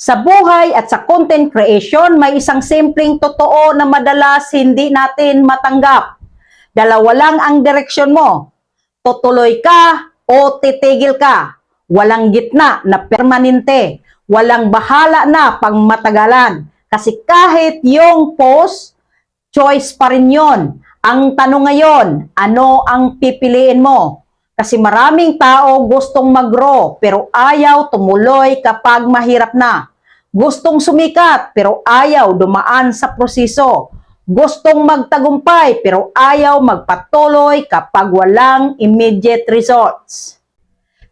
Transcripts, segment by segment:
Sa buhay at sa content creation, may isang simpleng totoo na madalas hindi natin matanggap. Dalawa lang ang direksyon mo. Tutuloy ka o titigil ka. Walang gitna na permanente. Walang bahala na pangmatagalan. Kasi kahit yung post, choice pa rin yun. Ang tanong ngayon, ano ang pipiliin mo? Kasi maraming tao gustong mag-grow pero ayaw tumuloy kapag mahirap na. Gustong sumikat pero ayaw dumaan sa proseso. Gustong magtagumpay pero ayaw magpatuloy kapag walang immediate results.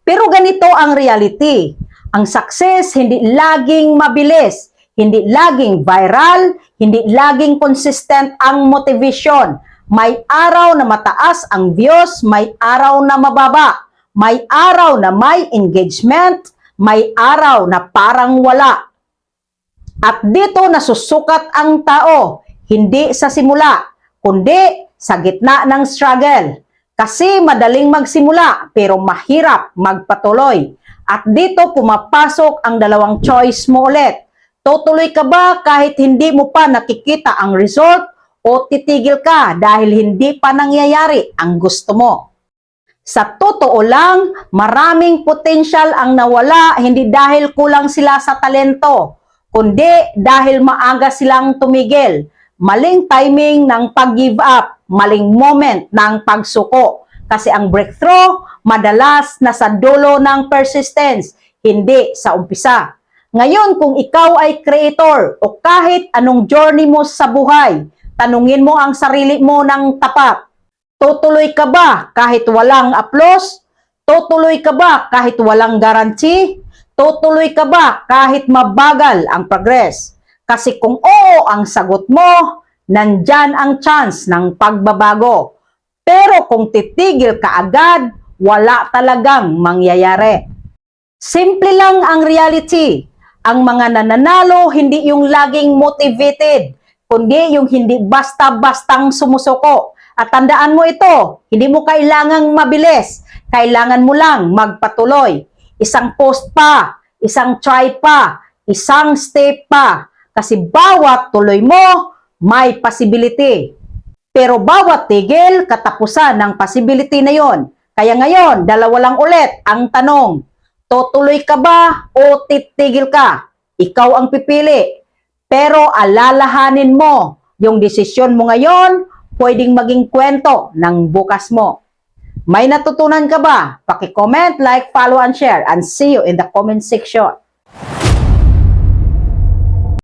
Pero ganito ang reality. Ang success hindi laging mabilis, hindi laging viral, hindi laging consistent ang motivation. May araw na mataas ang views, may araw na mababa. May araw na may engagement, may araw na parang wala. At dito nasusukat ang tao, hindi sa simula, kundi sa gitna ng struggle. Kasi madaling magsimula, pero mahirap magpatuloy. At dito pumapasok ang dalawang choice mo ulit. Tutuloy ka ba kahit hindi mo pa nakikita ang result o titigil ka dahil hindi pa nangyayari ang gusto mo? Sa totoo lang, maraming potential ang nawala hindi dahil kulang sila sa talento, kundi dahil maaga silang tumigil. Maling timing ng pag-give up, maling moment ng pagsuko. Kasi ang breakthrough, madalas nasa dulo ng persistence, hindi sa umpisa. Ngayon, kung ikaw ay creator o kahit anong journey mo sa buhay, tanungin mo ang sarili mo ng tapat. Tutuloy ka ba kahit walang applause? Tutuloy ka ba kahit walang guarantee? Tutuloy ka ba kahit mabagal ang progress? Kasi kung oo ang sagot mo, nandyan ang chance ng pagbabago. Pero kung titigil ka agad, wala talagang mangyayari. Simple lang ang reality. Ang mga nananalo, hindi yung laging motivated, kundi yung hindi basta-bastang sumusuko. At tandaan mo ito, hindi mo kailangang mabilis. Kailangan mo lang magpatuloy. Isang post pa, isang try pa, isang step pa. Kasi bawat tuloy mo, may possibility. Pero bawat tigil, katapusan ng possibility na yon. Kaya ngayon, dalawa lang ulit ang tanong. Tutuloy ka ba o titigil ka? Ikaw ang pipili. Pero alalahanin mo, yung desisyon mo ngayon, pwedeng maging kwento ng bukas mo. May natutunan ka ba? Paki-comment, like, follow, and share. And see you in the comment section.